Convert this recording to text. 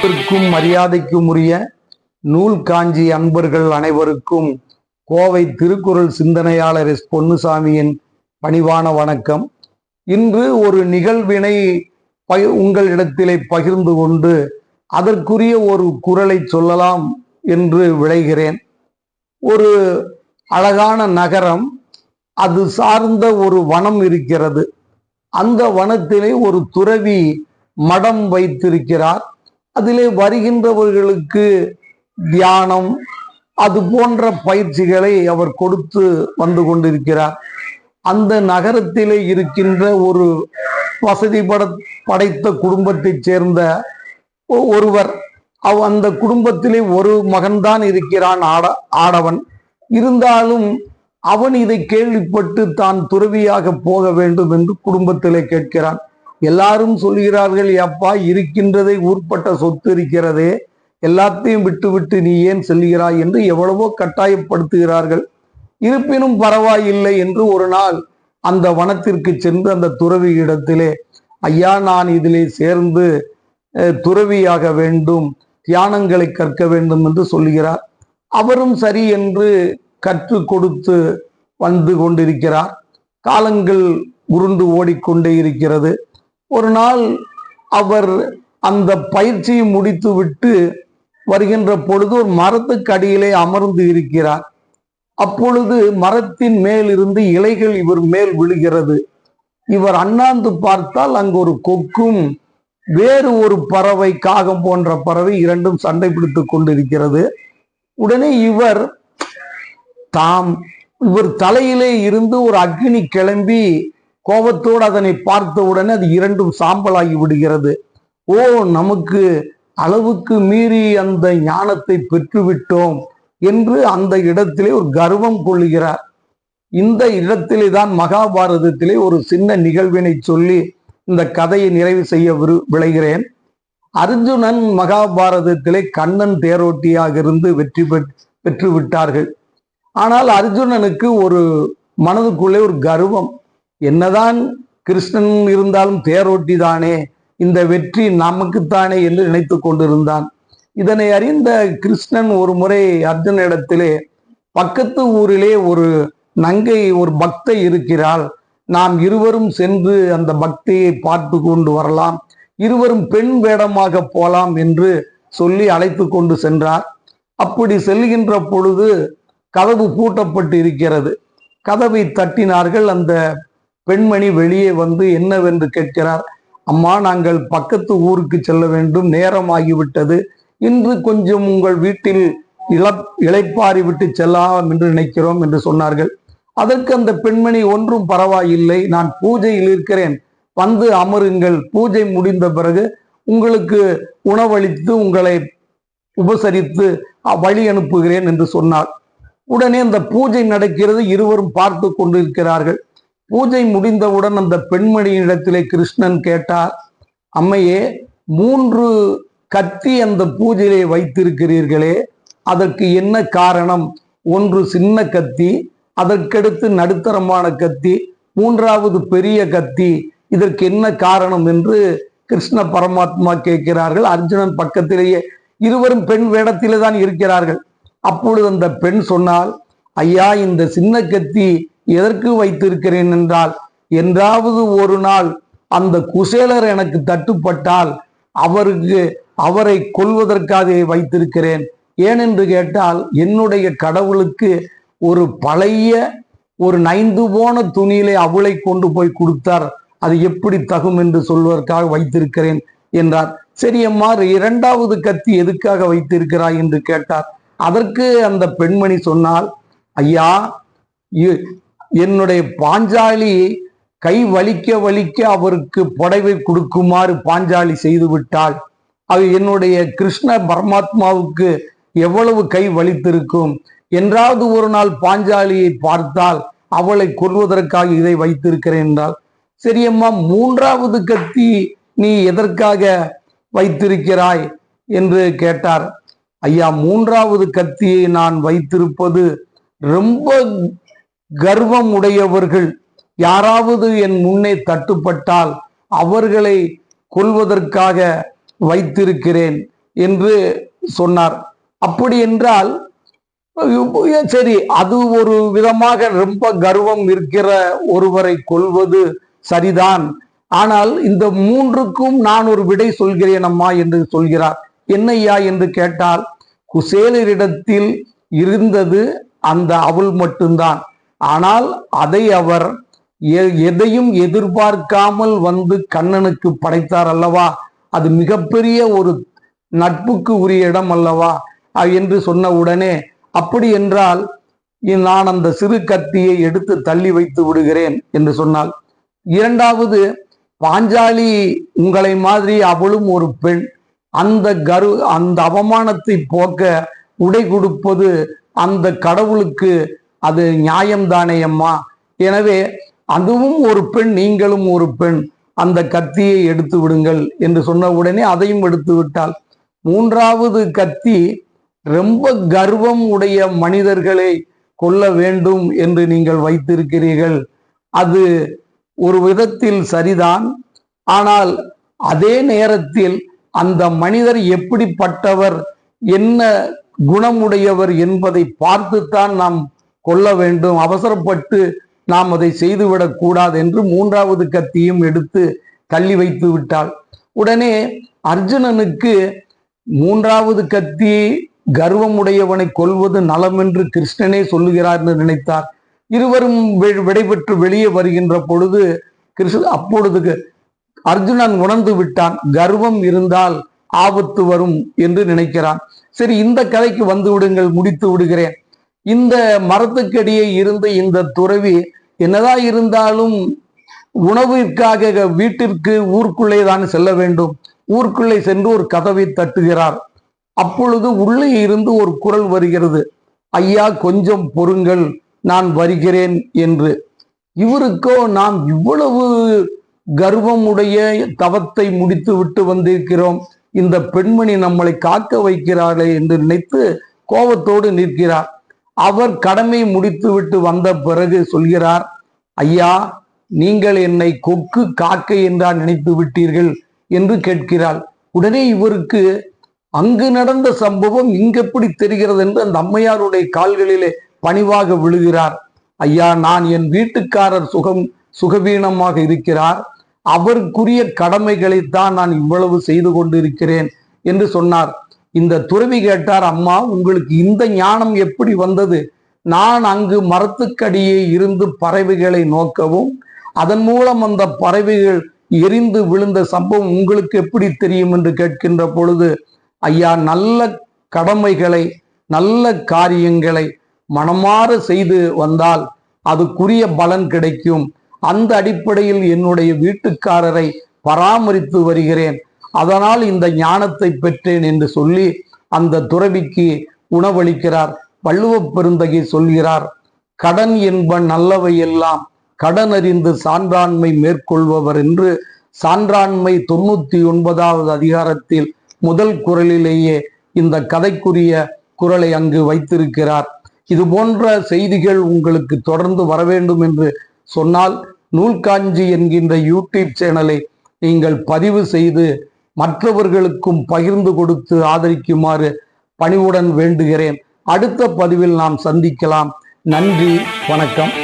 மரியாதைக்கும் உரிய நூல் காஞ்சி அன்பர்கள் அனைவருக்கும் கோவை திருக்குறள் சிந்தனையாளர் எஸ் பொன்னுசாமியின் பணிவான வணக்கம். இன்று ஒரு நிகழ்வினை உங்களிடத்திலே பகிர்ந்து கொண்டு அதற்குரிய ஒரு குறளை சொல்லலாம் என்று விளைகிறேன். ஒரு அழகான நகரம், அது சார்ந்த ஒரு வனம் இருக்கிறது. அந்த வனத்திலே ஒரு துறவி மடம் வைத்திருக்கிறார். அதிலே வருகின்றவர்களுக்கு தியானம் அது போன்ற பயிற்சிகளை அவர் கொடுத்து வந்து கொண்டிருக்கிறார். அந்த நகரத்திலே இருக்கின்ற ஒரு வசதி படைத்த குடும்பத்தைச் சேர்ந்த ஒருவர், அந்த குடும்பத்திலே ஒரு மகன்தான் இருக்கிறான், ஆடவன். இருந்தாலும் அவன் இதை கேள்விப்பட்டு தான் துறவியாக போக வேண்டும் என்று குடும்பத்திலே கேட்கிறான். எல்லாரும் சொல்கிறார்கள், அப்பா இருக்கின்றதை ஊர்பட்ட சொத்து இருக்கிறதே, எல்லாத்தையும் விட்டு விட்டு நீ ஏன் செல்கிறாய் என்று எவ்வளவோ கட்டாயப்படுத்துகிறார்கள். இருப்பினும் பரவாயில்லை என்று ஒரு நாள் அந்த வனத்திற்கு சென்று அந்த துறவி இடத்திலே, ஐயா நான் இதிலே சேர்ந்து துறவியாக வேண்டும், தியானங்களை கற்க வேண்டும் என்று சொல்கிறார். அவரும் சரி என்று கற்றுக் கொடுத்து வந்து கொண்டிருக்கிறார். காலங்கள் உருண்டு ஓடிக்கொண்டே இருக்கிறது. ஒரு நாள் அவர் அந்த பயிற்சியை முடித்து விட்டு வருகின்ற பொழுது ஒரு மரத்துக்கு அடியிலே அமர்ந்து இருக்கிறார். அப்பொழுது மரத்தின் மேல் இருந்து இலைகள் இவர் மேல் விழுகிறது. இவர் அண்ணாந்து பார்த்தால் அங்கு ஒரு கொக்கும் வேறு ஒரு பறவை, காகம் போன்ற பறவை, இரண்டும் சண்டை பிடித்துக் கொண்டிருக்கிறது. உடனே இவர் தலையிலே இருந்து ஒரு அக்னி கிளம்பி கோபத்தோடு அதனை பார்த்த உடனே அது இரண்டும் சாம்பலாகி விடுகிறது. ஓ, நமக்கு அளவுக்கு மீறி அந்த ஞானத்தை பெற்றுவிட்டோம் என்று அந்த இடத்திலே ஒரு கர்வம் கொள்ளுகிறார். இந்த இடத்திலே தான் மகாபாரதத்திலே ஒரு சின்ன நிகழ்வினை சொல்லி இந்த கதையை நிறைவு செய்ய விளைகிறேன். அர்ஜுனன் மகாபாரதத்திலே கண்ணன் தேரோட்டியாக இருந்து வெற்றி பெற்று விட்டார்கள். ஆனால் அர்ஜுனனுக்கு ஒரு மனதுக்குள்ளே ஒரு கர்வம், என்னதான் கிருஷ்ணன் இருந்தாலும் தேரோட்டி தானே, இந்த வெற்றி நமக்குத்தானே என்று நினைத்து கொண்டிருந்தான். இதனை அறிந்த கிருஷ்ணன் ஒரு முறை அர்ஜுனிடத்திலே, பக்கத்து ஊரிலே ஒரு நங்கை, ஒரு பக்தை இருக்கிறாள், நாம் இருவரும் சென்று அந்த பக்தியை பார்த்து கொண்டு வரலாம், இருவரும் பெண் வேடமாக போலாம் என்று சொல்லி அழைத்து கொண்டு சென்றார். அப்படி செல்கின்ற பொழுது கதவு பூட்டப்பட்டு இருக்கிறது. கதவை தட்டினார்கள். அந்த பெண்மணி வெளியே வந்து என்னவென்று கேட்கிறார். அம்மா, நாங்கள் பக்கத்து ஊருக்கு செல்ல வேண்டும், நேரம் ஆகிவிட்டது, இன்று கொஞ்சம் உங்கள் வீட்டில் இளைப்பாரி விட்டு செல்லலாம் என்று நினைக்கிறோம் என்று சொன்னார்கள். அதற்கு அந்த பெண்மணி, ஒன்றும் பரவாயில்லை, நான் பூஜையில் இருக்கிறேன், வந்து அமருங்கள், பூஜை முடிந்த பிறகு உங்களுக்கு உணவளித்து உங்களை உபசரித்து வழி அனுப்புகிறேன் என்று சொன்னார். உடனே அந்த பூஜை நடக்கிறது. இருவரும் பார்த்து கொண்டிருக்கிறார்கள். பூஜை முடிந்தவுடன் அந்த பெண்மணியிடத்திலே கிருஷ்ணன் கேட்டார், அம்மையே, 3 கத்தி அந்த பூஜையிலே வைத்திருக்கிறீர்களே, அதற்கு என்ன காரணம்? ஒன்று சின்ன கத்தி, அதற்கடுத்து நடுத்தரமான கத்தி, 3வது பெரிய கத்தி, இதற்கு என்ன காரணம் என்று கிருஷ்ண பரமாத்மா கேட்கிறார்கள். அர்ஜுனன் பக்கத்திலேயே, இருவரும் பெண் வேடத்திலே தான் இருக்கிறார்கள். அப்பொழுது அந்த பெண் சொன்னால், ஐயா, இந்த சின்ன கத்தி எதற்கு வைத்திருக்கிறேன் என்றால், என்றாவது ஒரு நாள் அந்த குசேலர் எனக்கு தட்டுப்பட்டால் அவரை கொல்வதற்காக வைத்திருக்கிறேன். ஏனென்று கேட்டால், என்னுடைய கடவுளுக்கு ஒரு பழைய ஒரு நைந்து போன துணியிலே அவளை கொண்டு போய் கொடுத்தார், அது எப்படி தகும் என்று சொல்வதற்காக வைத்திருக்கிறேன் என்றார். சரி அம்மா, 2வது கத்தி எதுக்காக வைத்திருக்கிறாய் என்று கேட்டார். அதற்கு அந்த பெண்மணி சொன்னால், ஐயா, என்னுடைய பாஞ்சாலி கை வலிக்க வலிக்க அவருக்கு புடவை கொடுக்குமாறு பாஞ்சாலி செய்து விட்டாள். அது என்னுடைய கிருஷ்ண பரமாத்மாவுக்கு எவ்வளவு கை வலித்திருக்கும். என்றாவது ஒரு நாள் பாஞ்சாலியை பார்த்தால் அவளை கொல்வதற்காக இதை வைத்திருக்கிறேன் என்றால், சரியம்மா, 3வது கத்தி நீ எதற்காக வைத்திருக்கிறாய் என்று கேட்டார். ஐயா, 3வது கத்தியை நான் வைத்திருப்பது, ரொம்ப கர்வம் உடையவர்கள் யாராவது என் முன்னே தட்டுப்பட்டால் அவர்களை கொல்வதற்காக வைத்திருக்கிறேன். என்று சொன்னார். அப்படி என்றால் சரி, அது ஒரு விதமாக ரொம்ப கர்வம் இருக்கிற ஒருவரை கொல்வது சரிதான். ஆனால் இந்த மூன்றுக்கும் நான் ஒரு விடை சொல்கிறேன் அம்மா என்று சொல்கிறார். என்னையா என்று கேட்டால், குசேலரிடத்தில் இருந்தது அந்த அவள் மட்டும்தான். ஆனால் அதை அவர் எதையும் எதிர்பார்க்காமல் வந்து கண்ணனுக்கு படைத்தார் அல்லவா, அது மிகப்பெரிய ஒரு நட்புக்கு உரிய இடம் அல்லவா என்று சொன்ன உடனே, அப்படி என்றால் நான் அந்த சிறு கத்தியை எடுத்து தள்ளி வைத்து விடுகிறேன் என்று சொன்னாள். இரண்டாவது, பாஞ்சாலி உங்களை மாதிரி அவளும் ஒரு பெண். அந்த அவமானத்தை போக்க உடை கொடுப்பது அந்த கடவுளுக்கு அது நியாயம்தானே அம்மா. எனவே அதுவும் ஒரு பெண், நீங்களும் ஒரு பெண், அந்த கத்தியை எடுத்து விடுங்கள் என்று சொன்ன உடனே அதையும் எடுத்து விட்டாள். மூன்றாவது கத்தி, ரொம்ப கர்வம் உடைய மனிதர்களை கொல்ல வேண்டும் என்று நீங்கள் வைத்திருக்கிறீர்கள். அது ஒரு விதத்தில் சரிதான். ஆனால் அதே நேரத்தில் அந்த மனிதர் எப்படிப்பட்டவர், என்ன குணமுடையவர் என்பதை பார்த்துத்தான் நாம் கொல்ல வேண்டும். அவசரப்பட்டு நாம் அதை செய்துவிடக் கூடாது என்று மூன்றாவது கத்தியும் எடுத்து தள்ளி வைத்து விட்டாள். உடனே அர்ஜுனனுக்கு மூன்றாவது கத்தி கர்வமுடையவனை கொல்வது நலம் என்று கிருஷ்ணனே சொல்லுகிறார் என்று நினைத்தார். இருவரும் விடைபெற்று வெளியே வருகின்ற பொழுது அப்பொழுது அர்ஜுனன் உணர்ந்து விட்டான், கர்வம் இருந்தால் ஆபத்து வரும் என்று நினைக்கிறான். சரி, இந்த கதைக்கு வந்து விடுங்கள், முடித்து விடுகிறேன். இந்த மரத்துக்கடியே இருந்து இந்த துறவி என்னதான் இருந்தாலும் உணவிற்காக வீட்டிற்கு ஊருக்குள்ளே தான் செல்ல வேண்டும். ஊருக்குள்ளே சென்று ஒரு கதவை தட்டுகிறார். அப்பொழுது உள்ளே இருந்து ஒரு குரல் வருகிறது, ஐயா கொஞ்சம் பொறுங்கள், நான் வருகிறேன் என்று. இவருக்கோ நாம் இவ்வளவு கர்வமுடைய தவத்தை முடித்து விட்டு வந்திருக்கிறோம், இந்த பெண்மணி நம்மளை காக்க வைக்கிறாளே என்று நினைத்து கோபத்தோடு நிற்கிறார். அவர் கடமை முடித்து விட்டு வந்த பிறகு சொல்கிறார், ஐயா நீங்கள் என்னை கொக்கு காக்கை என்றா நினைத்து விட்டீர்கள் என்று கேட்கிறாள். உடனே இவருக்கு அங்கு நடந்த சம்பவம் இங்கு எப்படி தெரிகிறது என்று அந்த அம்மையாருடைய கால்களிலே பணிவாக விழுகிறார். ஐயா, நான் என் வீட்டுக்காரர் சுகவீனமாக இருக்கிறார், அவருக்குரிய கடமைகளைத்தான் நான் இவ்வளவு செய்து கொண்டிருக்கிறேன் என்று சொன்னார். இந்த துறவி கேட்டார், அம்மா உங்களுக்கு இந்த ஞானம் எப்படி வந்தது? நான் அங்கு மரத்துக்கடியே இருந்து பறவைகளை நோக்கவும் அதன் மூலம் அந்த பறவைகள் எரிந்து விழுந்த சம்பவம் உங்களுக்கு எப்படி தெரியும் என்று கேட்கின்ற பொழுது, ஐயா நல்ல கடமைகளை நல்ல காரியங்களை மனமாற செய்து வந்தால் அதுக்குரிய பலன் கிடைக்கும். அந்த அடிப்படையில் என்னுடைய வீட்டுக்காரரை பராமரித்து வருகிறேன், அதனால் இந்த ஞானத்தை பெற்றேன் என்று சொல்லி அந்த துறவிக்கு உணவளிக்கிறார். வள்ளுவ பெருந்தகை சொல்கிறார், கடன் என்பன் நல்லவை எல்லாம் கடன் அறிந்து சான்றாண்மை மேற்கொள்பவர் என்று சான்றாண்மை 99வது அதிகாரத்தில் முதல் குறளிலேயே இந்த கதைக்குரிய குறளை அங்கு வைத்திருக்கிறார். இது போன்ற செய்திகள் உங்களுக்கு தொடர்ந்து வர வேண்டும் என்று சொன்னால் நூல்காஞ்சி என்கின்ற யூடியூப் சேனலை நீங்கள் பதிவு செய்து மற்றவர்களுக்கும் பகிர்ந்து கொடுத்து ஆதரிக்குமாறு பணிவுடன் வேண்டுகிறேன். அடுத்த பதிவில் நாம் சந்திக்கலாம். நன்றி, வணக்கம்.